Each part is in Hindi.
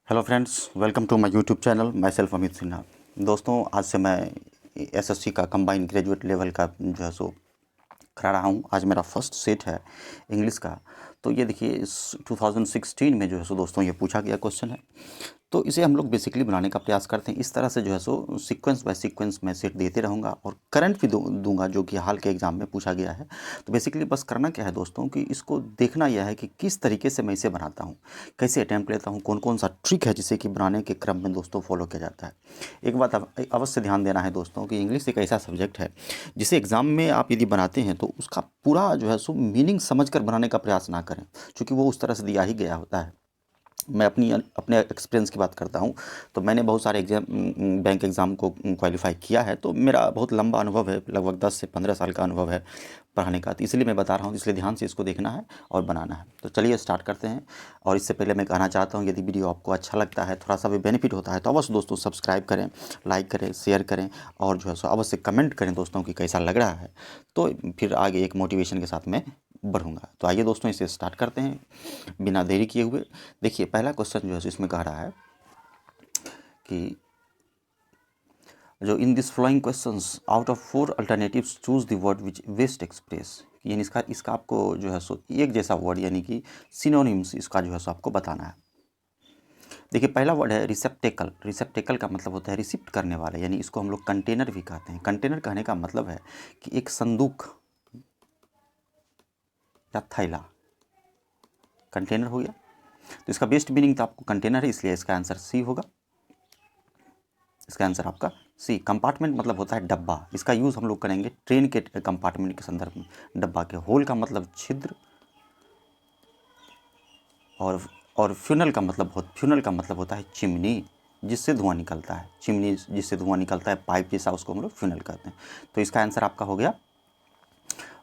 Hello friends, welcome to my YouTube channel. Myself Amit Sinha. दोस्तों, आज से मैं एसएससी का कंबाइंड ग्रेजुएट लेवल का जो है सो करा रहा हूँ। आज मेरा फर्स्ट सेट है इंग्लिश का। तो ये देखिए, इस 2016 में जो है सो दोस्तों ये पूछा गया क्वेश्चन है। तो इसे हम लोग बेसिकली बनाने का प्रयास करते हैं। इस तरह से जो है सो सीक्वेंस बाय सीक्वेंस मैं सेट देते रहूँगा और करंट भी दूंगा जो कि हाल के एग्ज़ाम में पूछा गया है। तो बेसिकली बस करना क्या है दोस्तों कि इसको देखना यह है कि किस तरीके से मैं इसे बनाता हूँ, कैसे अटैम्प्ट लेता हूँ, कौन कौन सा ट्रिक है जिसे कि बनाने के क्रम में दोस्तों फॉलो किया जाता है। एक बात अवश्य ध्यान देना है दोस्तों कि इंग्लिश एक ऐसा सब्जेक्ट है जिसे एग्ज़ाम में आप यदि बनाते हैं तो उसका पूरा जो है सो मीनिंग समझ कर बनाने का प्रयास ना करें, क्योंकि वो उस तरह से दिया ही गया होता है। मैं अपने एक्सपीरियंस की बात करता हूँ। तो मैंने बहुत सारे बैंक एग्ज़ाम को क्वालिफाई किया है, तो मेरा बहुत लंबा अनुभव है, लगभग 10 से 15 साल का अनुभव है पढ़ाने का। तो इसलिए मैं बता रहा हूँ, इसलिए ध्यान से इसको देखना है और बनाना है। तो चलिए स्टार्ट करते हैं। और इससे पहले मैं कहना चाहता हूँ, यदि वीडियो आपको अच्छा लगता है, थोड़ा सा भी बेनिफिट होता है, तो अवश्य दोस्तों सब्सक्राइब करें, लाइक करें, शेयर करें और जो है सो अवश्य कमेंट करें दोस्तों कि कैसा लग रहा है। तो फिर आगे एक मोटिवेशन के साथ मैं बढ़ूँगा। तो आइए दोस्तों, इसे स्टार्ट करते हैं बिना देरी किए हुए। देखिए, पहला क्वेश्चन जो है इसमें कह रहा है कि जो in this following questions out of 4 alternatives choose the word which best express. यानी इसका आपको जो है सो एक जैसा वर्ड यानी कि सिनोनिम्स इसका जो है सो आपको बताना है। देखिए, पहला वर्ड है रिसेप्टेकल। रिसेप्टेकल का मतलब होता है रिसिप्ट करने वाला, यानी इसको हम लोग कंटेनर भी कहते हैं। कंटेनर कहने का मतलब है कि एक संदूक या थैला, कंटेनर हो गया। तो इसका बेस्ट मीनिंग तो आपको कंटेनर है, इसलिए इसका आंसर सी होगा। इसका आंसर आपका सी। कंपार्टमेंट मतलब होता है डब्बा। इसका यूज़ हम लोग करेंगे ट्रेन के कंपार्टमेंट के संदर्भ में। डब्बा के होल का मतलब छिद्र, और फ्यूनल का मतलब होता है चिमनी, जिससे धुआं निकलता है। चिमनी जिससे धुआं निकलता है, पाइप जैसा, उसको हम लोग फ्यूनल कहते हैं। तो इसका आंसर आपका हो गया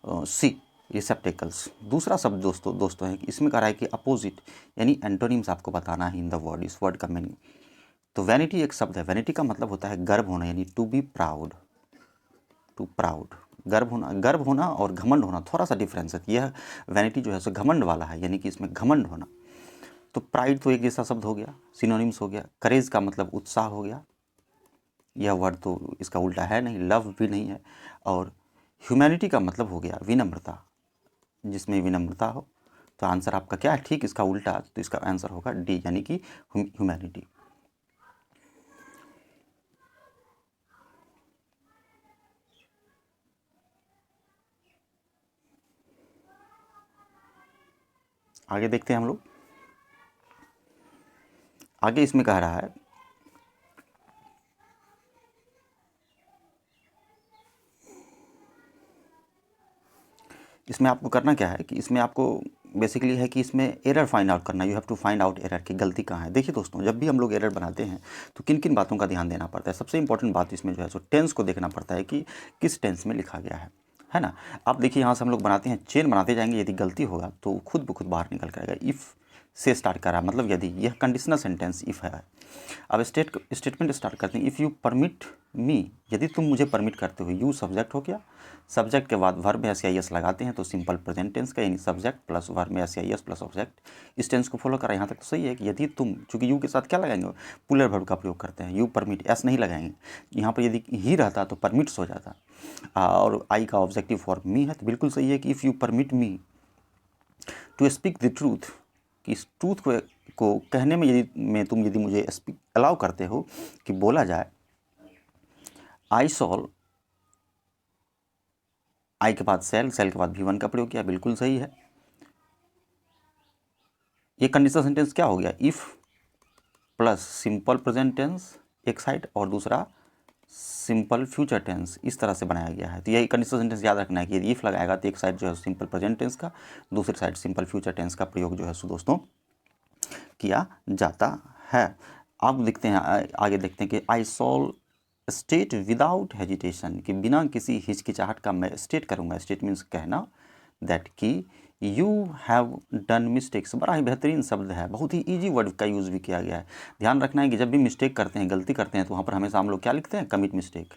सी, रिसेप्टेकल्स। दूसरा शब्द दोस्तों है कि इसमें कह रहा है कि अपोजिट यानी एंटोनिम्स आपको बताना है इन द वर्ड। इस वर्ड का मीनिंग, तो वैनिटी एक शब्द है। वैनिटी का मतलब होता है गर्व होना, यानी to be proud. To proud, गर्व होना और घमंड होना थोड़ा सा डिफरेंस है। यह वैनिटी जो है सो घमंड वाला है, यानी कि इसमें घमंड होना। तो प्राइड तो एक जैसा शब्द हो गया, सिनोनिम्स हो गया। करेज का मतलब उत्साह हो गया, यह वर्ड तो इसका उल्टा है नहीं, लव भी नहीं है। और ह्यूमैनिटी का मतलब हो गया विनम्रता, जिसमें विनम्रता हो। तो आंसर आपका क्या है? ठीक इसका उल्टा। तो इसका आंसर होगा डी, यानी कि ह्यूमैनिटी। आगे देखते हैं हम लोग। आगे इसमें कह रहा है इसमें आपको करना क्या है कि इसमें आपको बेसिकली है कि इसमें एरर फाइंड आउट करना। You have to find out error की गलती कहाँ है। देखिए दोस्तों, जब भी हम लोग एरर बनाते हैं तो किन किन बातों का ध्यान देना पड़ता है। सबसे इंपॉर्टेंट बात इसमें जो है सो टेंस को देखना पड़ता है कि किस टेंस में लिखा गया है ना। आप देखिए, यहाँ से हम लोग बनाते हैं, चेन बनाते जाएंगे, यदि गलती होगा तो खुद ब खुद बाहर निकल कर आएगा। इफ़ से स्टार्ट कर रहा है, मतलब यदि यह कंडीशनल सेंटेंस इफ़ है। अब स्टेटमेंट स्टार्ट करते हैं। इफ़ यू परमिट मी, यदि तुम मुझे परमिट करते हो। यू सब्जेक्ट हो गया, सब्जेक्ट के बाद वर्ब में एस आई एस लगाते हैं, तो सिंपल प्रेजेंट टेंस का, यानी सब्जेक्ट प्लस वर्ब में S I S plus object. इस टेंस को फॉलो करा। यहाँ तक तो सही है कि यदि तुम, चूंकि यू के साथ क्या लगाएंगे, पुलर वर्ब का प्रयोग करते हैं। यू परमिट, एस नहीं लगाएंगे। यहाँ पर यदि ही रहता तो परमिट्स हो जाता। और आई का ऑब्जेक्टिव फॉर मी है, तो बिल्कुल सही है कि if you permit me to speak the truth, कि इस ट्रूथ को कहने में यदि मुझे स्पीक अलाउ करते हो कि बोला जाए। आई सॉल, आई के बाद सेल, सेल के बाद भी वन का प्रयोग किया, बिल्कुल सही है। ये कंडीशनल सेंटेंस क्या हो गया? If plus simple present tense एक साइड, और दूसरा सिंपल फ्यूचर टेंस, इस तरह से बनाया गया है। तो यही कंडीशनल सेंटेंस याद रखना है कि यदि इफ़ लगाएगा तो एक साइड जो है सिंपल प्रेजेंट टेंस का, दूसरी साइड सिंपल फ्यूचर टेंस का प्रयोग जो है सो दोस्तों किया जाता है। अब देखते हैं आगे देखते हैं कि आई सॉल स्टेट विदाउट हेजिटेशन, कि बिना किसी हिचकिचाहट का मैं स्टेट करूँगा। स्टेट मीन्स कहना, दैट कि यू हैव डन मिस्टेक्स। बड़ा ही बेहतरीन शब्द है, बहुत ही इजी वर्ड का यूज़ भी किया गया है। ध्यान रखना है कि जब भी मिस्टेक करते हैं, गलती करते हैं, तो वहाँ पर हमेशा हम लोग क्या लिखते हैं? Commit mistake.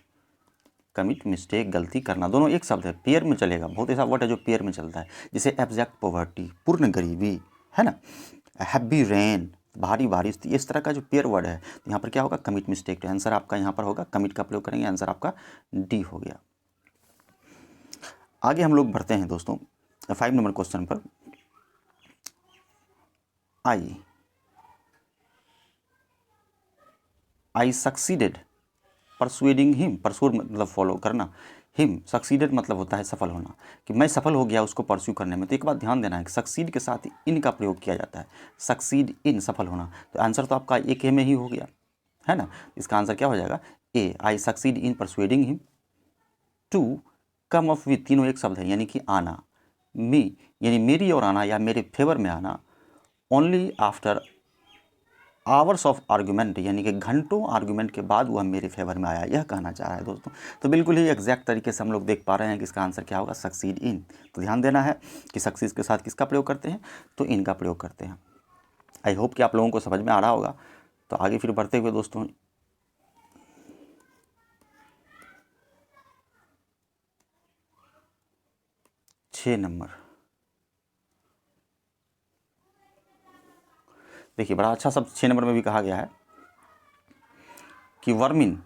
कमिट मिस्टेक, गलती करना, दोनों एक शब्द है। पेयर में चलेगा, बहुत ऐसा वर्ड है जो पेयर में चलता है, जैसे एब्जेक्ट पॉवर्टी, पूर्ण गरीबी, है ना। हैप्पी रेन, भारी बारिश थी, इस तरह का जो पेयर वर्ड है तो यहाँ पर क्या होगा, कमिट मिस्टेक। तो आंसर आपका यहाँ पर होगा कमिट का प्रयोग करेंगे, आंसर आपका डी हो गया। आगे हम लोग बढ़ते हैं दोस्तों 5 नंबर क्वेश्चन पर। आई सक्सीडेड परसुएडिंग हिम, परसुएड मतलब फॉलो करना, हिम सक्सीडेड मतलब होता है सफल होना, कि मैं सफल हो गया उसको परस्यू करने में। तो एक बात ध्यान देना है कि सक्सीड के साथ इन का प्रयोग किया जाता है, सक्सीड इन सफल होना। तो आंसर तो आपका एक ए में ही हो गया है ना, इसका आंसर क्या हो जाएगा A. I succeed in persuading him to come up with, तीनों एक शब्द है यानी कि आना, मी यानी मेरी और आना या मेरे फेवर में आना, only after hours of argument यानी कि घंटों आर्गूमेंट के बाद वह मेरे फेवर में आया, यह कहना चाह रहा है दोस्तों। तो बिल्कुल ही एग्जैक्ट तरीके से हम लोग देख पा रहे हैं कि इसका आंसर क्या होगा, सक्सीड इन। तो ध्यान देना है कि सक्सीड के साथ किसका प्रयोग करते हैं, तो इन का प्रयोग करते हैं। आई होप कि आप लोगों को समझ में आ रहा होगा। तो आगे फिर बढ़ते हुए दोस्तों 6 नंबर, देखिए बड़ा अच्छा शब्द 6 नंबर में भी कहा गया है कि वर्मिन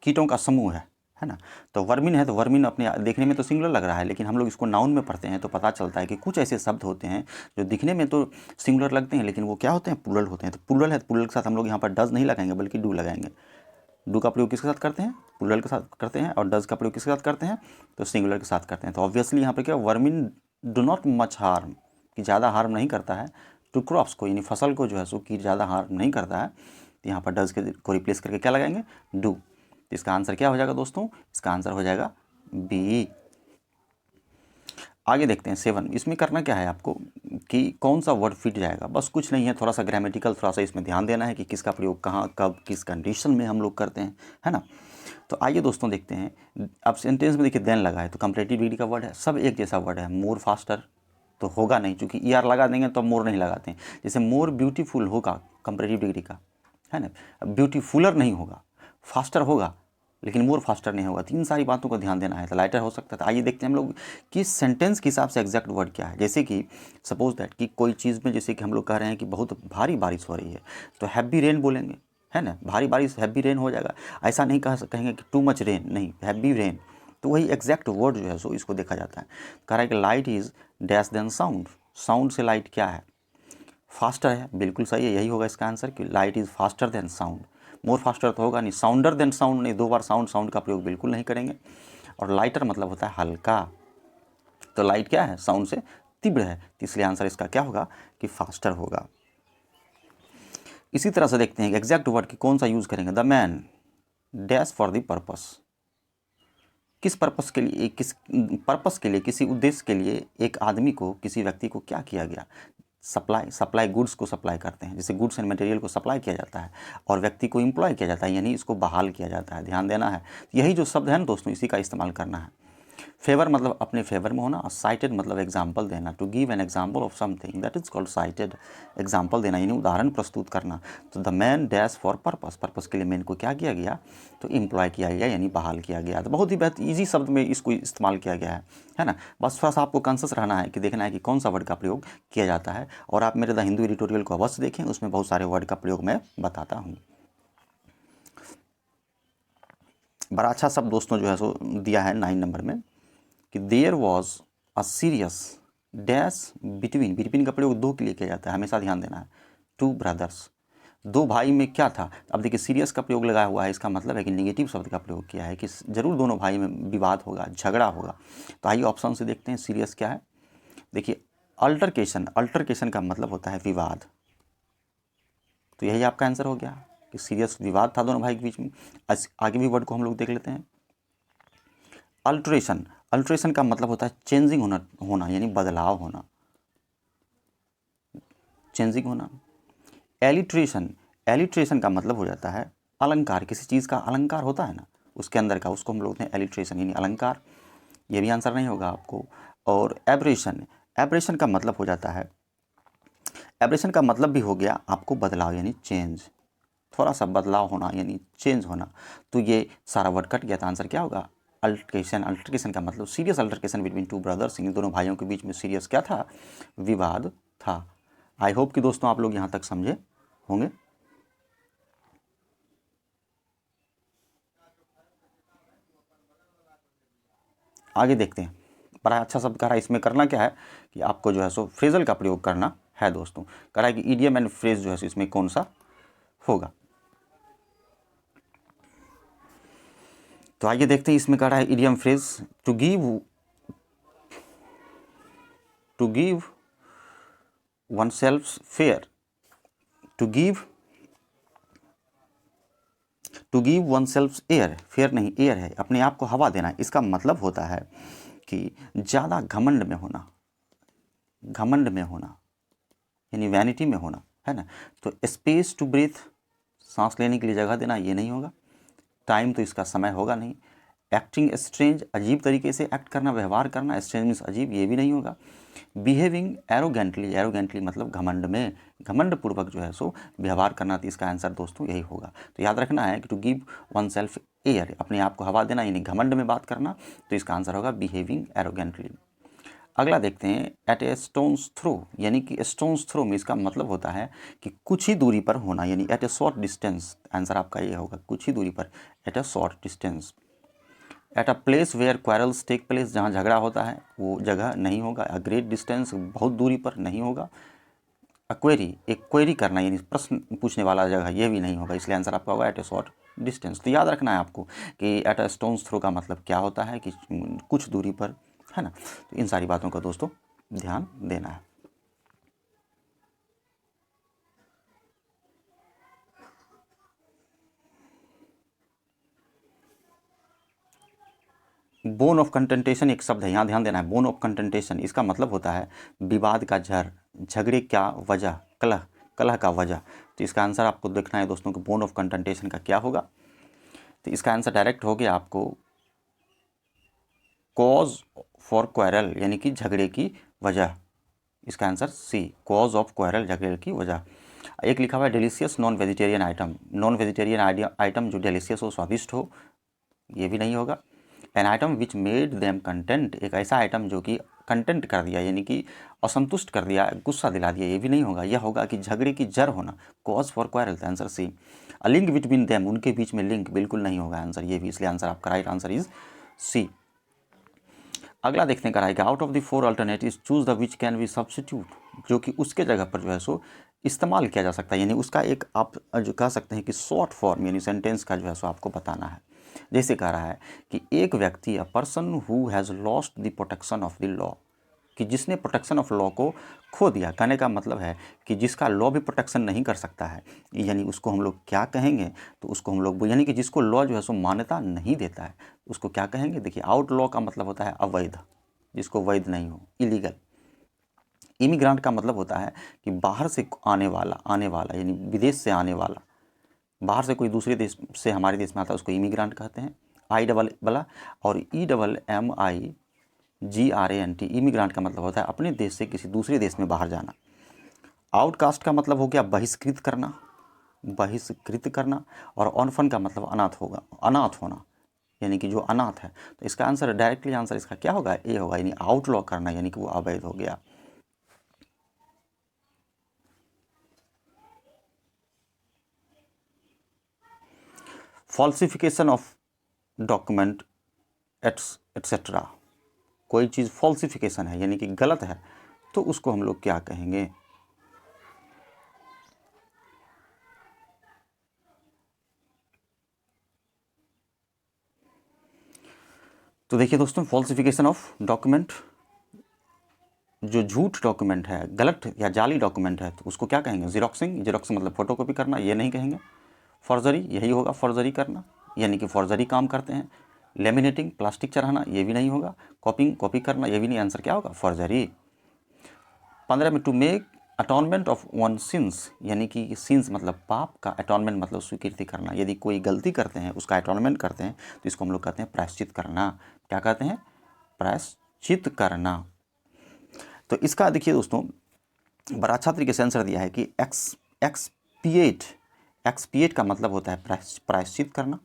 कीटों का समूह है ना। तो वर्मिन है, तो वर्मिन अपने देखने में तो सिंगुलर लग रहा है, लेकिन हम लोग इसको नाउन में पढ़ते हैं तो पता चलता है कि कुछ ऐसे शब्द होते हैं जो दिखने में तो सिंगुलर लगते हैं लेकिन वो क्या होते हैं, प्लूरल होते हैं। तो प्लूरल है, तो प्लूरल के साथ हम लोग यहाँ पर डज नहीं लगाएंगे बल्कि डू लगाएंगे। डू का प्रयोग किसके साथ करते हैं, प्लूरल के साथ करते हैं, और डज का प्रयोग किसके साथ करते हैं, तो सिंगुलर के साथ करते हैं। तो ऑब्वियसली यहाँ पर क्या, vermin do not much harm, कि ज़्यादा हार्म नहीं करता है, टू क्रॉप्स को यानी फसल को जो है सो कि ज़्यादा हार्म नहीं करता है। तो यहाँ पर डज के को रिप्लेस करके क्या लगाएंगे, डू। तो इसका आंसर क्या हो जाएगा दोस्तों, इसका आंसर हो जाएगा बी। आगे देखते हैं 7। इसमें करना क्या है आपको कि कौन सा वर्ड फिट जाएगा, बस कुछ नहीं है, थोड़ा सा ग्रामेटिकल थोड़ा सा इसमें ध्यान देना है कि किसका प्रयोग कहाँ कब किस कंडीशन में हम लोग करते हैं, है ना। तो आइए दोस्तों देखते हैं। अब सेंटेंस में देखिए देन लगा है, तो कंपैरेटिव डिग्री का वर्ड है, सब एक जैसा वर्ड है। मोर फास्टर तो होगा नहीं, चूँकि ई आर लगा देंगे तो मोर नहीं लगाते हैं। जैसे मोर ब्यूटीफुल होगा कंपैरेटिव डिग्री का, है ना, ब्यूटीफुलर नहीं होगा, फास्टर होगा लेकिन मोर फास्टर नहीं होगा। तो इन सारी बातों को ध्यान देना है। तो लाइटर हो सकता है। तो आइए देखते हैं हम लोग कि सेंटेंस के हिसाब से एग्जैक्ट वर्ड क्या है। जैसे कि सपोज दैट कि कोई चीज़ में जैसे कि हम लोग कह रहे हैं कि बहुत भारी बारिश हो रही है, तो हैवी रेन बोलेंगे, है ना, भारी बारिश हैवी रेन हो जाएगा। ऐसा नहीं कहेंगे कि टू मच रेन, नहीं, हैवी रेन। तो वही एग्जैक्ट वर्ड जो है सो इसको देखा जाता है। कह रहा है कि light is dash than sound, sound से लाइट क्या है, फास्टर है। बिल्कुल सही है, यही होगा इसका आंसर कि light is faster than sound. More faster तो होगा नहीं, साउंडर देन साउंड नहीं, 2 बार साउंड साउंड का प्रयोग बिल्कुल नहीं करेंगे। और लाइटर मतलब होता है हल्का, तो लाइट क्या है, साउंड से तीव्र है, तो इसलिए आंसर इसका क्या होगा कि फास्टर होगा। इसी तरह से देखते हैं कि एग्जैक्ट वर्ड की कौन सा यूज़ करेंगे। The man dash for the purpose, किस पर्पस के लिए, किस पर्पस के लिए, किसी उद्देश्य के लिए एक आदमी को, किसी व्यक्ति को क्या किया गया, सप्लाई गुड्स को सप्लाई करते हैं। जैसे गुड्स एंड मटेरियल को सप्लाई किया जाता है और व्यक्ति को एम्प्लॉय किया जाता है, यानी इसको बहाल किया जाता है। ध्यान देना है, यही जो शब्द है ना दोस्तों, इसी का इस्तेमाल करना है। फेवर मतलब अपने फेवर में होना, और साइटेड मतलब एग्जाम्पल देना। To give an example of something that is called cited, example देना यानी उदाहरण प्रस्तुत करना। तो the man dash for purpose, purpose के लिए मैन को क्या किया गया, तो एम्प्लॉय किया गया यानी बहाल किया गया। तो बहुत ही ईजी शब्द में इसको इस्तेमाल किया गया है ना। बस थोड़ा सा आपको कॉन्शियस रहना है कि देखना है कि कौन सा वर्ड का प्रयोग किया जाता है। और आप मेरे द हिंदू एडिटोरियल को अवश्य देखें, उसमें बहुत सारे वर्ड का प्रयोग मैं बताता हूँ। बड़ा अच्छा शब्द दोस्तों जो है सो दिया है 9 नंबर में कि there was a serious dash between, between का प्रयोग दो के लिए किया जाता है, हमेशा ध्यान देना है। टू ब्रदर्स, दो भाई में क्या था। अब देखिए सीरियस का प्रयोग लगाया हुआ है, इसका मतलब है कि नेगेटिव शब्द का प्रयोग किया है कि जरूर दोनों भाई में विवाद होगा, झगड़ा होगा। तो आइए ऑप्शन से देखते हैं सीरियस क्या है। देखिए अल्टरकेशन, अल्टरकेशन का मतलब होता है विवाद, तो यही आपका आंसर हो गया कि सीरियस विवाद था दोनों भाई के बीच में। आगे भी वर्ड को हम लोग देख लेते हैं। अल्ट्रेशन, अल्ट्रेशन का मतलब होता है चेंजिंग होना यानी बदलाव होना, चेंजिंग होना। एलिट्रेशन, एलिट्रेशन का मतलब हो जाता है अलंकार, किसी चीज़ का अलंकार होता है ना उसके अंदर का, उसको हम लोग बोलते हैं एलिट्रेशन यानी अलंकार। ये भी आंसर नहीं होगा आपको। और एब्रेशन, एब्रेशन का मतलब हो जाता है, एब्रेशन का मतलब भी हो गया आपको बदलाव यानी चेंज, थोड़ा सा बदलाव होना यानी चेंज होना। तो ये सारा वर्ड कट गया, था आंसर क्या होगा अल्टरकेशन। अल्टरकेशन का मतलब serious altercation between two brothers, इन दोनों भाइयों के बीच में सीरियस क्या था, विवाद था। आई होप कि दोस्तों आप लोग यहाँ तक समझे। होंगे। आगे देखते हैं, बड़ा अच्छा शब्द कह रहा है। इसमें करना क्या है कि आपको जो है सो फ्रेजल का प्रयोग करना है दोस्तों। कह रहा है कि ईडियम एंड फ्रेज जो है सो इसमें कौन सा होगा। तो आइए देखते हैं, इसमें कह रहा है idiom phrase, to give oneself fair, to give oneself air, fair नहीं एयर है, अपने आप को हवा देना। इसका मतलब होता है कि ज़्यादा घमंड में होना, यानी वैनिटी में होना, है ना। तो स्पेस टू ब्रीथ, सांस लेने के लिए जगह देना, ये नहीं होगा। टाइम तो इसका समय होगा नहीं। एक्टिंग स्ट्रेंज, अजीब तरीके से एक्ट करना, व्यवहार करना, स्ट्रेंज मीन्स अजीब, ये भी नहीं होगा। बिहेविंग एरोगेंटली, एरोगेंटली मतलब घमंड में, घमंड पूर्वक जो है सो व्यवहार करना। तो इसका आंसर दोस्तों यही होगा। तो याद रखना है कि to give oneself air, अपने आप को हवा देना, यानी घमंड में बात करना। तो इसका आंसर होगा बिहेविंग एरोगेंटली। अगला देखते हैं, एट ए स्टोन्स थ्रो, यानी कि स्टोन्स थ्रो में इसका मतलब होता है कि कुछ ही दूरी पर होना, यानी at a short distance. Answer आपका ये होगा, कुछ ही दूरी पर, at a short distance. At a place where quarrels take place, जहाँ झगड़ा होता है वो जगह नहीं होगा। अ ग्रेट डिस्टेंस, बहुत दूरी पर नहीं होगा। अक्वेरी, एक क्वेरी करना यानी प्रश्न पूछने वाला जगह, ये भी नहीं होगा। इसलिए आंसर आपका होगा एट ए शॉर्ट डिस्टेंस। तो याद रखना है आपको कि एट अ स्टोन्स थ्रो का मतलब क्या होता है कि कुछ दूरी पर, है ना। तो इन सारी बातों का दोस्तों ध्यान देना है। बोन ऑफ कंटेंटेशन एक शब्द है, यहाँ ध्यान देना है। बोन ऑफ कंटेंटेशन, इसका मतलब होता है विवाद का जड़, झगड़े क्या वजह, कलह, कलह का वजह। तो इसका आंसर आपको देखना है दोस्तों कि बोन ऑफ कंटेंटेशन का क्या होगा। तो इसका आंसर डायरेक्ट हो गया आपको कॉज फॉर क्वारल, यानी कि झगड़े की वजह। इसका answer C, cause of quarrel, झगड़े की वजह। एक लिखा हुआ है delicious non vegetarian item, non vegetarian item जो डिलीशियस हो, स्वादिष्ट हो, ये भी नहीं होगा। An item which made them content, एक ऐसा आइटम जो कि कंटेंट कर दिया, यानी कि असंतुष्ट कर दिया, गुस्सा दिला दिया, ये भी नहीं होगा। यह होगा कि झगड़े की जड़ होना, cause for quarrel. Answer C. A link between them, उनके बीच में लिंक, बिल्कुल नहीं होगा आंसर ये भी। इसलिए आंसर आपका राइट आंसर इज सी। अगला देखने का रहेगा, out of the four alternatives choose the which can be substitute, जो कि उसके जगह पर जो है सो इस्तेमाल किया जा सकता है, यानी उसका एक आप जो कह सकते हैं कि शॉर्ट फॉर्म, यानी सेंटेंस का जो है सो आपको बताना है। जैसे कह रहा है कि एक व्यक्ति, a person who has lost the protection of the law, कि जिसने प्रोटेक्शन ऑफ लॉ को खो दिया। कहने का मतलब है कि जिसका लॉ भी प्रोटेक्शन नहीं कर सकता है, यानी उसको हम लोग क्या कहेंगे, तो उसको हम लोग, यानी कि जिसको लॉ जो है सो मान्यता नहीं देता है, उसको क्या कहेंगे। देखिए, आउट लॉ का मतलब होता है अवैध, जिसको वैध नहीं हो, इलीगल। इमिग्रांट का मतलब होता है कि बाहर से आने वाला यानी विदेश से आने वाला, बाहर से कोई दूसरे देश से हमारे देश में आता है, उसको इमिग्रांट कहते हैं, आई डबल वाला। और EMMIGRANT, इमिग्रांट का मतलब होता है अपने देश से किसी दूसरे देश में बाहर जाना। आउटकास्ट का मतलब हो गया बहिष्कृत करना, बहिष्कृत करना। और ऑर्फन का मतलब अनाथ होगा, अनाथ होना, यानी कि जो अनाथ है। तो इसका आंसर, डायरेक्टली आंसर इसका क्या होगा, ए होगा, यानी आउटलॉ करना, यानी कि वो अवैध हो गया। फॉल्सिफिकेशन ऑफ डॉक्यूमेंट एट्सेट्रा, कोई चीज़ फॉल्सिफिकेशन है यानी कि गलत है, तो उसको हम लोग क्या कहेंगे। तो देखिए दोस्तों, फॉल्सिफिकेशन ऑफ डॉक्यूमेंट, जो झूठ डॉक्यूमेंट है, गलत या जाली डॉक्यूमेंट है, तो उसको क्या कहेंगे, जीरोक्सिंग। जीरोक्सिंग मतलब फोटोकॉपी करना, ये नहीं कहेंगे। फॉर्जरी, यही होगा, फॉर्जरी करना, यानी कि फॉर्जरी काम करते हैं। लेमिनेटिंग, प्लास्टिक चढ़ाना, ये भी नहीं होगा। कॉपिंग, कॉपी करना, ये भी नहीं। आंसर क्या होगा, फॉर्जरी। 15 में, to make atonement of one sins, यानी कि सिंस मतलब पाप का, अटॉनमेंट मतलब स्वीकृति करना। यदि कोई गलती करते हैं, उसका अटॉनमेंट करते हैं, तो इसको हम लोग कहते हैं प्रायश्चित करना। क्या कहते हैं, प्रायश्चित करना। तो इसका देखिए दोस्तों, बड़ा अच्छा तरीके से आंसर दिया है कि एक्सपिएट, एक्सपिएट का मतलब होता है प्रायश्चित करना।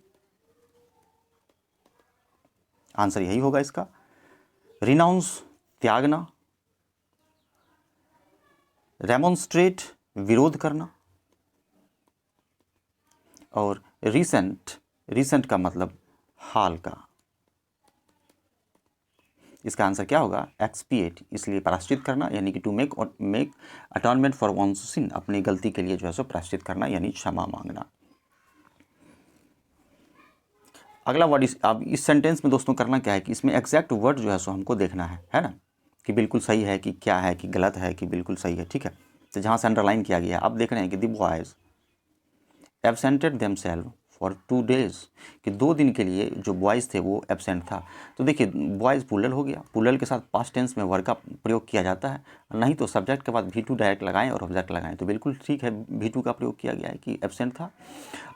आंसर यही होगा इसका। रिनाउंस, त्यागना। रेमोन्स्ट्रेट, विरोध करना। और रिसेंट, रिसेंट का मतलब हाल का। इसका आंसर क्या होगा? एक्सपिएट, इसलिए प्रायश्चित करना, यानी कि टू मेक अटॉर्नमेंट फॉर वंस सिन, अपनी गलती के लिए जो है सो प्रायश्चित करना यानी क्षमा मांगना। अगला वर्ड अब इस सेंटेंस में दोस्तों करना क्या है कि इसमें एग्जैक्ट वर्ड जो है सो हमको देखना है ना, कि बिल्कुल सही है कि क्या है, कि गलत है कि बिल्कुल सही है। ठीक है, तो जहाँ से अंडरलाइन किया गया है अब देख रहे हैं कि the boys absented themselves for 2 days, कि 2 दिन के लिए जो बॉयज़ थे वो एबसेंट था। तो देखिए बॉयज़ प्लूरल हो गया, प्लूरल के साथ पास्ट टेंस में वर्ब का प्रयोग किया जाता है, नहीं तो सब्जेक्ट के बाद V2 डायरेक्ट लगाएं और ऑब्जेक्ट लगाएं, तो बिल्कुल ठीक है, V2 का प्रयोग किया गया है कि एबसेंट था।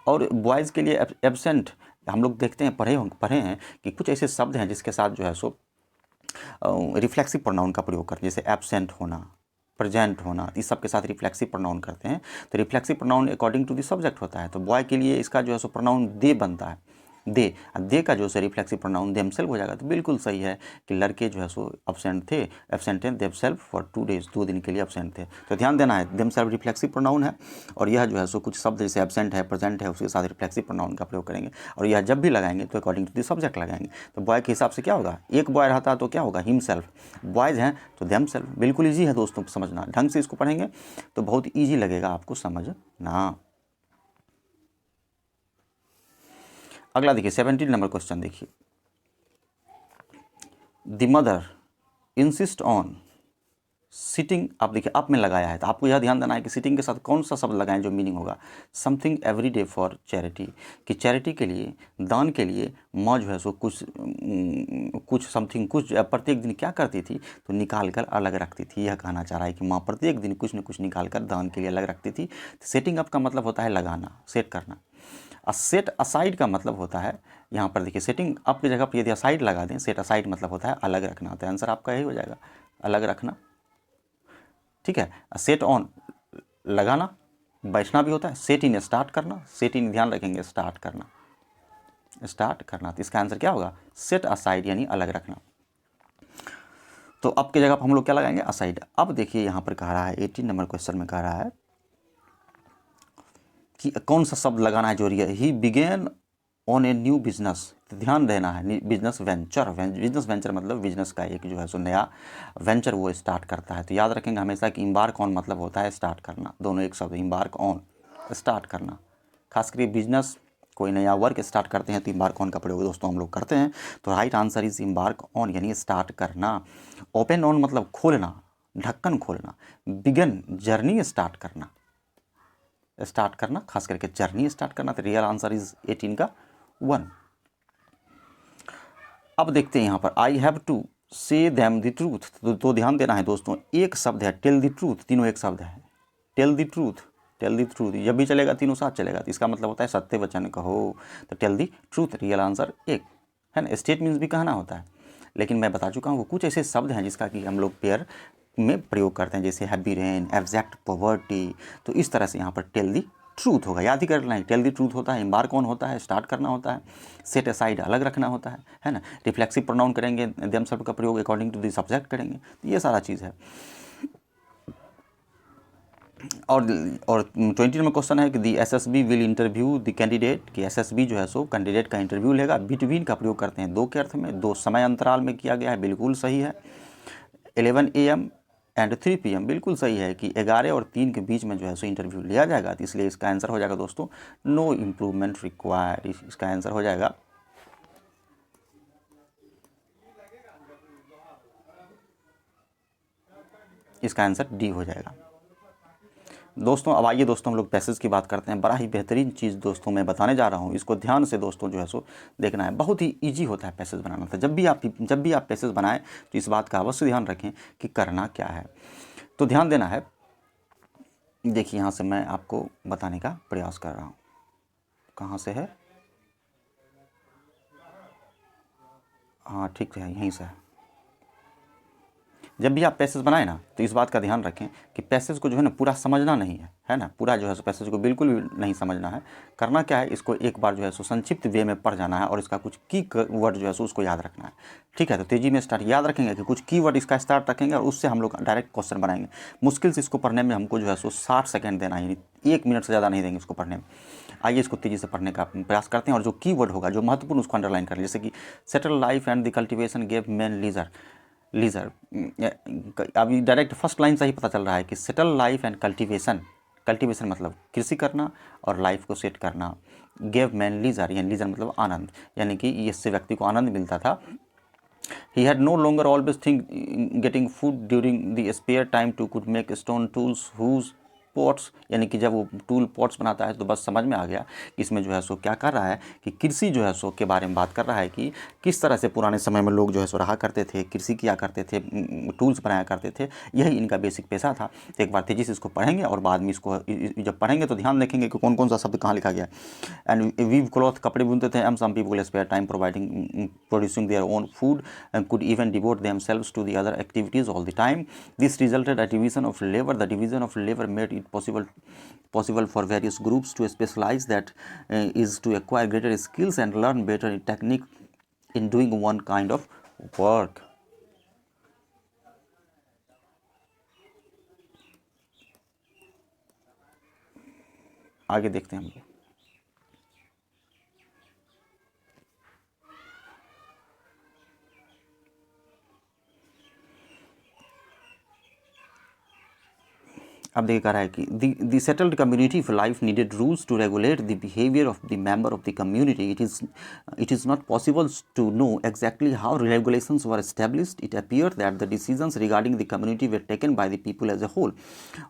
और बॉयज़ के लिए एबसेंट हम लोग देखते हैं, पढ़े हैं कि कुछ ऐसे शब्द हैं जिसके साथ जो है सो रिफ्लेक्सिव प्रोनाउन का प्रयोग करते हैं, जैसे एबसेंट होना, प्रेजेंट होना, इस सब के साथ रिफ्लेक्सिव प्रोनाउन करते हैं। तो reflexive pronoun according to the subject होता है। तो बॉय के लिए इसका जो है सो प्रोनाउन दे बनता है, दे का जो है रिफ्लेक्सिव प्रोनाउन देमसेल्फ हो जाएगा। तो बिल्कुल सही है कि लड़के जो है सो एबसेंट थे देमसेल्फ फॉर 2 days, 2 दिन के लिए एबसेंट थे। तो ध्यान देना है, देमसेल्फ रिफ्लेक्सिव प्रोनाउन है, और यह जो है सो कुछ शब्द जैसे एबसेंट है, प्रेजेंट है, उसके साथ रिफ्लेक्सिव प्रोनाउन का प्रयोग करेंगे, और यह जब भी लगाएंगे तो अकॉर्डिंग टू द सब्जेक्ट लगाएंगे। तो बॉय के हिसाब से क्या होगा, एक बॉय रहता तो क्या होगा, हिमसेल्फ, बॉयज़ हैं तो देमसेल्फ। बिल्कुल ईजी है दोस्तों, समझना, ढंग से इसको पढ़ेंगे तो बहुत ईजी लगेगा आपको समझना। अगला देखिए 17 नंबर क्वेश्चन देखिए, the mother insist on sitting, आप देखिए अप में लगाया है, तो आपको यह ध्यान देना है कि सिटिंग के साथ कौन सा शब्द लगाएं जो मीनिंग होगा something every day for charity, कि चैरिटी के लिए, दान के लिए माँ जो है सो कुछ समथिंग, कुछ प्रत्येक दिन क्या करती थी, तो निकाल कर अलग रखती थी। यह कहना चाह रहा है कि माँ प्रत्येक दिन कुछ न कुछ निकाल कर दान के लिए अलग रखती थी। सेटिंग अप का मतलब होता है लगाना, सेट करना। सेट असाइड का मतलब होता है, यहाँ पर देखिए सेटिंग अप की जगह पर यदि असाइड लगा दें, सेट असाइड मतलब होता है अलग रखना, तो आंसर आपका यही हो जाएगा, अलग रखना। ठीक है, सेट ऑन लगाना, बैठना भी होता है, सेट इन स्टार्ट करना, सेट इन ध्यान रखेंगे स्टार्ट करना, स्टार्ट करना, तो इसका आंसर क्या होगा, सेट असाइड यानी अलग रखना। तो अब की जगह पर हम लोग क्या लगाएंगे, असाइड। अब देखिए यहाँ पर कह रहा है 18 नंबर क्वेश्चन में कह रहा है कि कौन सा शब्द लगाना है जो ही begin on a new business, तो ध्यान देना है, बिजनेस वेंचर, बिजनेस वेंचर मतलब बिजनेस का एक जो है सो नया वेंचर वो स्टार्ट करता है। तो याद रखेंगे हमेशा कि इम्बार्क ऑन मतलब होता है स्टार्ट करना, दोनों एक शब्द, इम्बार्क ऑन स्टार्ट करना। खास करके बिजनेस कोई नया वर्क स्टार्ट करते हैं तो इम्बार्क ऑन का प्रयोग दोस्तों हम लोग करते हैं। तो right answer is embark on यानी स्टार्ट करना। ओपन ऑन मतलब खोलना, ढक्कन खोलना। बिगन जर्नी स्टार्ट करना, स्टार्ट करना, खास करके जर्नी स्टार्ट करना। तो रियल आंसर इज 18 का 1। अब देखते हैं यहाँ पर आई हैव टू से दैम द ट्रूथ, तो ध्यान देना है दोस्तों, एक शब्द है टेल द ट्रूथ, तीनों एक शब्द है, tell the truth, tell the truth जब भी चलेगा तीनों साथ चलेगा, तो इसका मतलब होता है सत्य वचन कहो। तो tell the truth real answer एक है ना। स्टेट मीन्स भी कहना होता है, लेकिन मैं बता चुका हूँ वो कुछ ऐसे शब्द हैं जिसका कि हम लोग पेयर में प्रयोग करते हैं, जैसे हैप्पी रेन, एब्जैक्ट पॉवर्टी। तो इस तरह से यहाँ पर टेल दी ट्रूथ होगा, याद ही कर लेना है। टेल दी ट्रूथ होता है, एम्बार्क ऑन होता है स्टार्ट करना होता है, सेट असाइड अलग रखना होता है ना। रिफ्लेक्सिव प्रोनाउन करेंगे, देम शब्द का प्रयोग अकॉर्डिंग टू द सब्जेक्ट करेंगे, तो ये सारा चीज़ है। और 20 नंबर क्वेश्चन है कि दी SSB will interview the candidate, कि SSB जो है सो कैंडिडेट का इंटरव्यू लेगा। बिटवीन का प्रयोग करते हैं दो के अर्थ में, दो समय अंतराल में किया गया है, बिल्कुल सही है। 11 AM एंड 3 PM बिल्कुल सही है कि 11 और 3 के बीच में जो है सो इंटरव्यू लिया जाएगा, तो इसलिए इसका आंसर हो जाएगा दोस्तों नो इम्प्रूवमेंट रिक्वायर्ड। इसका आंसर हो जाएगा इसका आंसर डी हो जाएगा दोस्तों। अब आइए दोस्तों हम लोग पैसेज की बात करते हैं। बड़ा ही बेहतरीन चीज़ दोस्तों मैं बताने जा रहा हूँ, इसको ध्यान से दोस्तों जो है सो देखना है। बहुत ही इजी होता है पैसेज बनाना। तो जब भी आप पैसेज बनाएं तो इस बात का अवश्य ध्यान रखें कि करना क्या है। तो ध्यान देना है, देखिए यहाँ से मैं आपको बताने का प्रयास कर रहा हूँ। कहाँ से है, हाँ ठीक है, यहीं से है। जब भी आप पैसेज बनाएं ना तो इस बात का ध्यान रखें कि पैसेज को जो है ना पूरा समझना नहीं है ना, पूरा जो है सो पैसेज को बिल्कुल भी नहीं समझना है। करना क्या है, इसको एक बार जो है सो संक्षिप्त वे में पढ़ जाना है और इसका कुछ की वर्ड जो है सो उसको याद रखना है। ठीक है, तो तेज़ी में स्टार्ट याद रखेंगे कि कुछ की वर्ड इसका स्टार्ट रखेंगे और उससे हम लोग डायरेक्ट क्वेश्चन बनाएंगे। मुश्किल से इसको पढ़ने में हमको जो है सो 60 सेकेंड देना है, यानी 1 मिनट से ज़्यादा नहीं देंगे इसको पढ़ने में। आइए इसको तेज़ी से पढ़ने का प्रयास करते हैं और जो कीवर्ड होगा, जो महत्वपूर्ण, उसको अंडरलाइन करें। जैसे कि settle life and the cultivation gave man leisure. Leisure अभी डायरेक्ट फर्स्ट लाइन से ही पता चल रहा है कि settle life and cultivation, cultivation मतलब कृषि करना और लाइफ को सेट करना। गेव मैन लीजर, यानी लीजर मतलब आनंद, यानी कि इससे व्यक्ति को आनंद मिलता था। He had no longer always think getting food during the spare time to could make stone tools, whose pots, यानी कि जब वो टूल पॉट्स बनाता है तो बस समझ में आ गया कि इसमें जो है सो क्या कर रहा है कि कृषि जो है सो के बारे में बात कर रहा है कि किस तरह से पुराने समय में लोग जो है सो रहा करते थे, कृषि किया करते थे, टूल्स बनाया करते थे। यही इनका बेसिक पेशा था। तो एक बार तेज़ी से इसको पढ़ेंगे और बाद में इसको जब पढ़ेंगे तो ध्यान रखेंगे कि कौन कौन सा शब्द कहाँ लिखा गया है। एंड वीव क्लॉथ, कपड़े बुनते थे। Am some people spare time providing producing their own food and could even devote themselves to the other activities all the time. This resulted a division of labor. The division of labor made it possible for various groups to specialize, that is to acquire greater skills and learn better technique in doing one kind of work. आगे देखते हैं हम लोग। अब देखिए कह रहा है कि the settled community of life needed rules to regulate the behaviour of the member of the community. It is not possible to know exactly how regulations were established. It appeared that the decisions regarding the community were taken by the people as a whole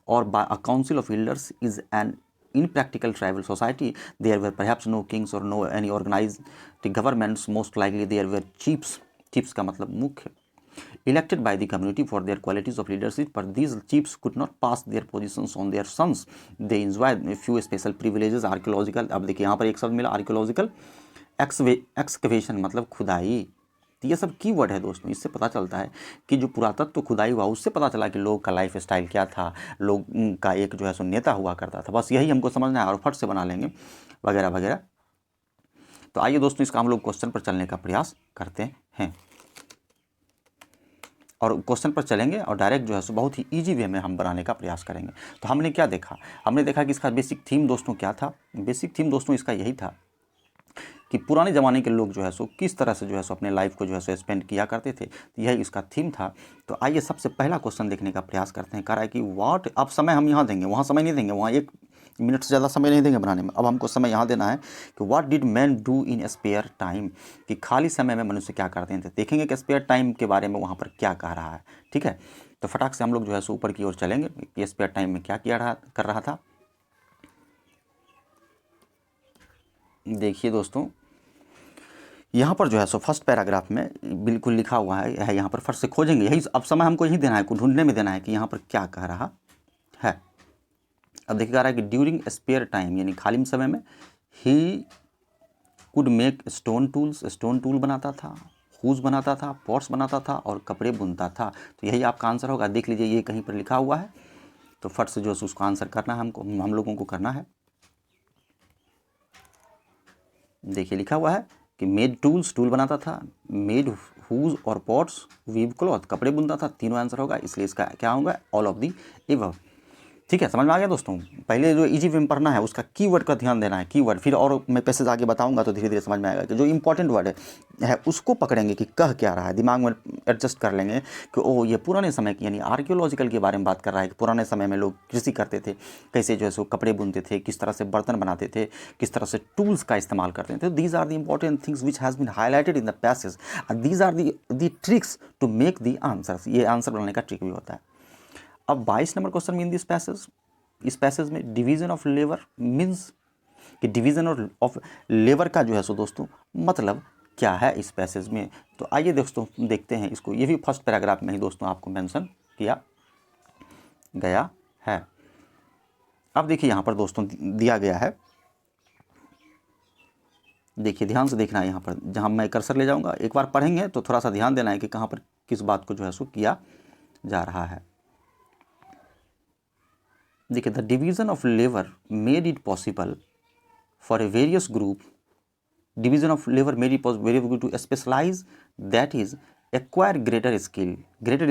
or by a council of elders. Is an impractical tribal society. There were perhaps no kings or no any organized governments. Most likely there were chiefs. Chiefs का मतलब मुख्य, elected by the community for their qualities of leadership, but these chiefs could not pass their positions on their sons. They enjoyed a few special privileges. Archaeological, अब देखिए यहाँ पर एक शब्द मिला archaeological excavation मतलब खुदाई। तो ये सब कीवर्ड है दोस्तों। इससे पता चलता है कि जो पुरातत्व खुदाई हुआ उससे पता चला कि लोग का लाइफ स्टाइल क्या था, लोग का एक जो है सो नेता हुआ करता था। बस यही हमको समझना है और फट से बना लेंगे वगैरह वगैरह। तो आइए दोस्तों इसका हम लोग क्वेश्चन पर चलने का प्रयास करते हैं और क्वेश्चन पर चलेंगे और डायरेक्ट जो है सो बहुत ही इजी वे में हम बनाने का प्रयास करेंगे। तो हमने क्या देखा, हमने देखा कि इसका बेसिक थीम दोस्तों क्या था। बेसिक थीम दोस्तों इसका यही था कि पुराने ज़माने के लोग जो है सो किस तरह से जो है सो अपने लाइफ को जो है सो स्पेंड किया करते थे। तो यही इसका थीम था। तो आइए सबसे पहला क्वेश्चन देखने का प्रयास करते हैं। कह रहा है कि व्हाट, अब समय हम यहाँ देंगे, वहाँ समय नहीं देंगे, वहाँ 1 मिनट से ज़्यादा समय नहीं देंगे बनाने में। अब हमको समय यहाँ देना है कि what did man do in spare time, कि खाली समय में मनुष्य क्या करते थे। देखेंगे कि स्पेयर टाइम के बारे में वहाँ पर क्या कह रहा है। ठीक है, तो फटाक से हम लोग जो है सो ऊपर की ओर चलेंगे कि स्पेयर टाइम में क्या कर रहा था। देखिए दोस्तों यहाँ पर जो है सो फर्स्ट पैराग्राफ में बिल्कुल लिखा हुआ है यहाँ पर फर्स्ट से खोजेंगे। यही अब समय हमको यही देना है, ढूंढने में देना है कि यहाँ पर क्या कह रहा है। अब देखिए कह रहा है कि ड्यूरिंग स्पेयर टाइम, यानी खाली समय में, he could make stone tools, stone tool बनाता था, हूज बनाता था, पॉट्स बनाता था और कपड़े बुनता था। तो यही आपका आंसर होगा। देख लीजिए ये कहीं पर लिखा हुआ है, तो फट से जो है उसको आंसर करना है हमको, हम लोगों को करना है। देखिए लिखा हुआ है कि मेड टूल्स, टूल बनाता था, मेड हूज और पॉट्स, वीव क्लॉथ, कपड़े बुनता था। तीनों आंसर होगा, इसलिए इसका क्या होगा, ऑल ऑफ दी एबव। ठीक है, समझ में आ गया दोस्तों। पहले जो इजी वे में पढ़ना है उसका कीवर्ड का ध्यान देना है, कीवर्ड। फिर और मैं पैसेज आगे बताऊंगा तो धीरे धीरे समझ में आएगा कि जो इंपॉर्टेंट वर्ड है उसको पकड़ेंगे कि कह क्या रहा है, दिमाग में एडजस्ट कर लेंगे कि ओह ये पुराने समय की, यानी आर्कियोलॉजिकल के बारे में बात कर रहा है कि पुराने समय में लोग कृषि करते थे, कैसे जो है सो कपड़े बुनते थे, किस तरह से बर्तन बनाते थे, किस तरह से टूल्स का इस्तेमाल करते थे। These are the important things which has been highlighted in the passage, these are the tricks to make the answers. ये आंसर बनाने का ट्रिक भी होता है। अब 22 नंबर क्वेश्चन में इन दिस पैसेज, इस पैसेज में डिवीज़न ऑफ लेबर मीन्स, कि डिवीज़न ऑफ लेबर का जो है सो दोस्तों मतलब क्या है इस पैसेज में। तो आइए दोस्तों देखते हैं इसको। ये भी फर्स्ट पैराग्राफ में ही दोस्तों आपको मेंशन किया गया है। अब देखिए यहाँ पर दोस्तों दिया गया है, देखिए ध्यान से देखना है। यहाँ पर जहाँ मैं कर्सर ले जाऊँगा, एक बार पढ़ेंगे तो थोड़ा सा ध्यान देना है कि कहाँ पर किस बात को जो है सो किया जा रहा है। देखिए, the division of labour made it possible for a various group, division of labour made it very good to specialise, that is acquire greater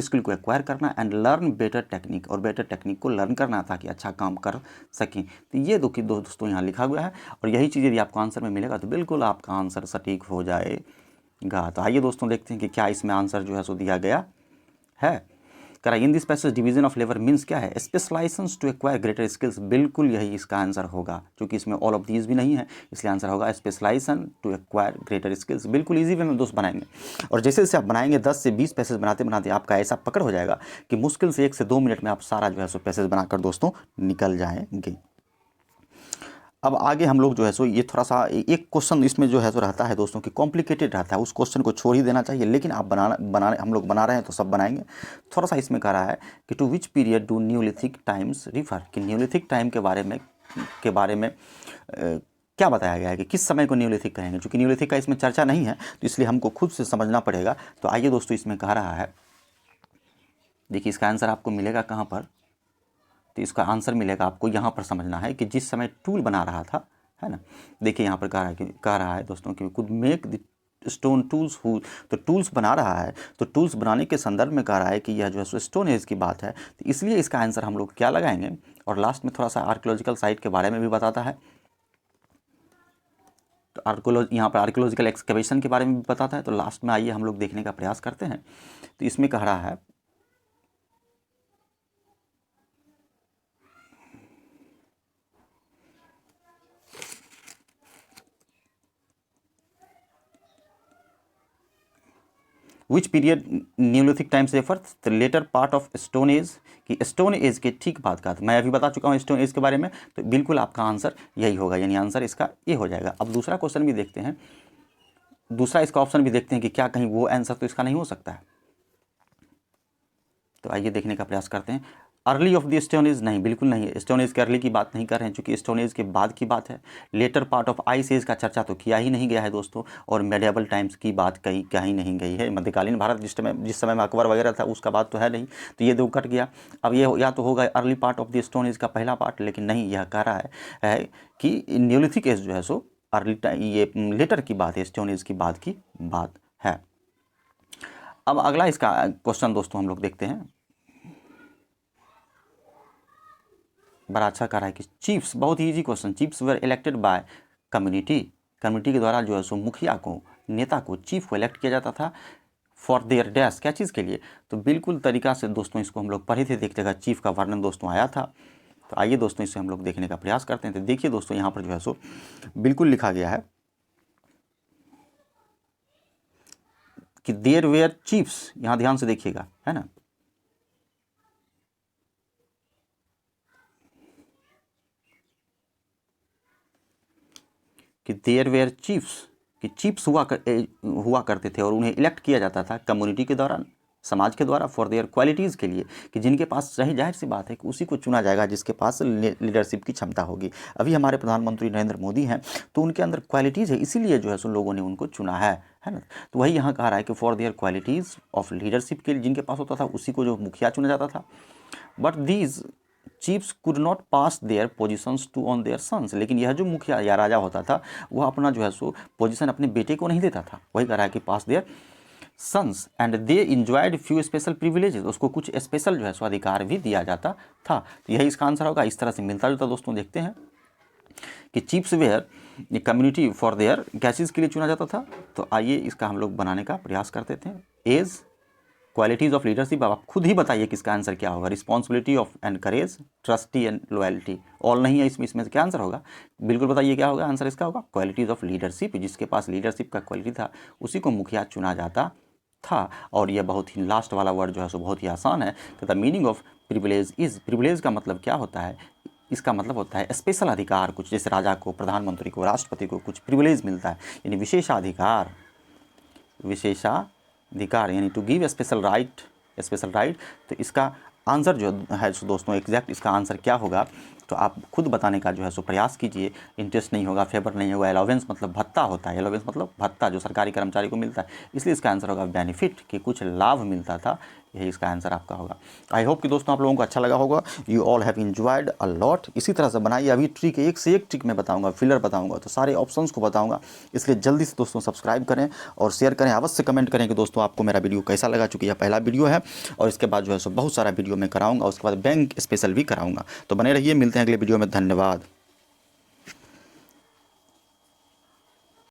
skill को एक्वायर करना एंड लर्न बेटर टेक्निक, और बेटर टेक्निक को लर्न करना ताकि अच्छा काम कर सकें। तो ये दोस्तों यहाँ लिखा हुआ है, और यही चीज़ यदि आपको आंसर में मिलेगा तो बिल्कुल आपका आंसर सटीक हो जाएगा। तो आइए दोस्तों देखते हैं कि क्या इसमें आंसर जो है सो दिया गया है। करा in this passage division of labour means क्या है, specialisations to acquire greater skills, बिल्कुल यही इसका आंसर होगा, क्योंकि इसमें ऑल ऑफ दीज भी नहीं है, इसलिए आंसर होगा specialisation to acquire greater skills. बिल्कुल इजी वे में दोस्त बनाएंगे, और जैसे जैसे आप बनाएंगे 10 से 20 पैसेज बनाते बनाते आपका ऐसा पकड़ हो जाएगा कि मुश्किल से 1 से 2 मिनट में आप सारा जो है सो पैसेज बनाकर दोस्तों निकल जाएंगे। अब आगे हम लोग जो है सो ये थोड़ा सा एक क्वेश्चन इसमें जो है सो रहता है दोस्तों कि कॉम्प्लिकेटेड रहता है, उस क्वेश्चन को छोड़ ही देना चाहिए, लेकिन आप बनाने हम लोग बना रहे हैं तो सब बनाएंगे। थोड़ा सा इसमें कह रहा है कि to which period do neolithic times refer, कि न्यूलिथिक टाइम के बारे में क्या बताया गया है कि किस समय को न्यूलिथिक कहेंगे। चूँकि न्यूलिथिक का इसमें चर्चा नहीं है तो इसलिए हमको खुद से समझना पड़ेगा। तो आइए दोस्तों इसमें कह रहा है, देखिए इसका आंसर आपको मिलेगा कहाँ पर, तो इसका आंसर मिलेगा आपको यहाँ पर। समझना है कि जिस समय टूल बना रहा था, है ना, देखिए यहाँ पर कह रहा है दोस्तों कि could make the stone tools who, तो टूल्स बना रहा है, तो टूल्स बनाने के संदर्भ में कह रहा है कि यह जो है सो स्टोन एज की बात है, तो इसलिए इसका आंसर हम लोग क्या लगाएंगे। और लास्ट में थोड़ा सा आर्कियोलॉजिकल साइट के बारे में भी बताता है, तो यहाँ पर आर्कियोलॉजिकल एक्सकवेशन के बारे में भी बताता है। तो लास्ट में आइए हम लोग देखने का प्रयास करते हैं। तो इसमें कह रहा है which period neolithic times refer, the latter part of stone age, कि स्टोन एज के ठीक बाद का, मैं अभी बता चुका हूँ स्टोन एज के बारे में, तो बिल्कुल आपका आंसर यही होगा, यानी आंसर इसका ये हो जाएगा। अब दूसरा क्वेश्चन भी देखते हैं, दूसरा इसका ऑप्शन भी देखते हैं कि क्या कहीं वो आंसर तो इसका नहीं हो सकता है। तो आइए देखने का प्रयास करते हैं। Early of the stone age, नहीं, बिल्कुल नहीं है, स्टोन एज के अर्ली की बात नहीं कर रहे हैं, चूंकि स्टोन एज के बाद की बात है। Latter part of ice age का चर्चा तो किया ही नहीं गया है दोस्तों, और मेडिएवल टाइम्स की बात कहीं नहीं गई है। मध्यकालीन भारत जिस समय में अकबर वगैरह था उसका बात तो है नहीं, तो ये दो कट गया। अब ये या तो होगा early part of the stone age का पहला पार्ट, लेकिन नहीं, यह कह रहा है कि न्यूलिथिक एज जो है सो अर्ली ये लेटर की बात है, स्टोन एज की बात है। अब अगला इसका क्वेश्चन दोस्तों हम लोग देखते हैं, बड़ा अच्छा कर रहा है कि चीफ्स, बहुत ही easy question, chiefs were elected by community के द्वारा जो है सो मुखिया को, नेता को, चीफ को इलेक्ट किया जाता था फॉर देयर डैश, क्या चीज़ के लिए। तो बिल्कुल तरीका से दोस्तों इसको हम लोग पढ़े थे, देख जगह चीफ का वर्णन दोस्तों आया था। तो आइए दोस्तों इसे हम लोग देखने का प्रयास करते हैं। तो देखिए दोस्तों यहाँ पर जो है सो बिल्कुल लिखा गया है कि देयर वेयर चीफ्स, यहाँ ध्यान से देखिएगा, है ना, कि देयर वेयर चीफ्स, कि चीफ्स हुआ करते थे और उन्हें इलेक्ट किया जाता था कम्युनिटी के दौरान, समाज के द्वारा, फॉर देयर क्वालिटीज़ के लिए, कि जिनके पास, सही जाहिर सी बात है कि उसी को चुना जाएगा जिसके पास लीडरशिप की क्षमता होगी। अभी हमारे प्रधानमंत्री नरेंद्र मोदी हैं, तो उनके अंदर क्वालिटीज़ है, इसीलिए जो है सो लोगों ने उनको चुना है ना। तो वही यहाँ कहा रहा है कि for their qualities of leadership के लिए जिनके पास होता था उसी को जो मुखिया चुना जाता था। But these chiefs could not pass their positions to on their sons, लेकिन यह जो मुखिया या राजा होता था वह अपना जो है सो पोजीशन अपने बेटे को नहीं देता था, वही कह रहा है कि pass their sons and they enjoyed few special privileges, उसको कुछ स्पेशल जो है सो अधिकार भी दिया जाता था। तो यही इसका आंसर होगा। इस तरह से मिलता जुलता दोस्तों देखते हैं कि chiefs were community for their क्या चीज़ के लिए चुना जाता था। तो आइए इसका हम लोग बनाने का प्रयास करते थे। एज, क्वालिटीज़ ऑफ लीडरशिप, आप खुद ही बताइए कि इसका आंसर क्या होगा। Responsibility of and courage, trustee and loyalty, all नहीं है इसमें से क्या आंसर होगा, बिल्कुल बताइए क्या होगा। आंसर इसका होगा क्वालिटीज़ ऑफ लीडरशिप, जिसके पास लीडरशिप का क्वालिटी था उसी को मुखिया चुना जाता था। और यह बहुत ही लास्ट वाला वर्ड जो है सो बहुत ही आसान है कि the meaning of privilege is, privilege का मतलब क्या होता है, इसका मतलब होता है स्पेशल अधिकार, कुछ जैसे राजा को, प्रधानमंत्री को, राष्ट्रपति को कुछ प्रिविलेज मिलता है, यानी विशेषाधिकार, यानी टू गिव स्पेशल राइट, तो इसका आंसर जो है सो दोस्तों एग्जैक्ट इसका आंसर क्या होगा तो आप खुद बताने का जो है सो प्रयास कीजिए। इंटरेस्ट नहीं होगा, फेवर नहीं होगा। अलाउंस मतलब भत्ता होता है, अलाउंस मतलब भत्ता जो सरकारी कर्मचारी को मिलता है, इसलिए इसका आंसर होगा बेनिफिट, कि कुछ लाभ मिलता था यही इसका आंसर आपका होगा। आई होप कि दोस्तों आप लोगों को अच्छा लगा होगा। You all have enjoyed a lot. इसी तरह से बनाइए। अभी ट्रिक एक से एक ट्रिक मैं बताऊंगा, फिलर बताऊंगा, तो सारे ऑप्शंस को बताऊंगा। इसलिए जल्दी से दोस्तों सब्सक्राइब करें और शेयर करें। अवश्य कमेंट करें कि दोस्तों आपको मेरा वीडियो कैसा लगा, चूँकि यह पहला वीडियो है और इसके बाद जो है सो बहुत सारा वीडियो मैं कराऊँगा। उसके बाद बैंक स्पेशल भी कराऊँगा। तो बने रहिए, मिलते हैं अगले वीडियो में। धन्यवाद।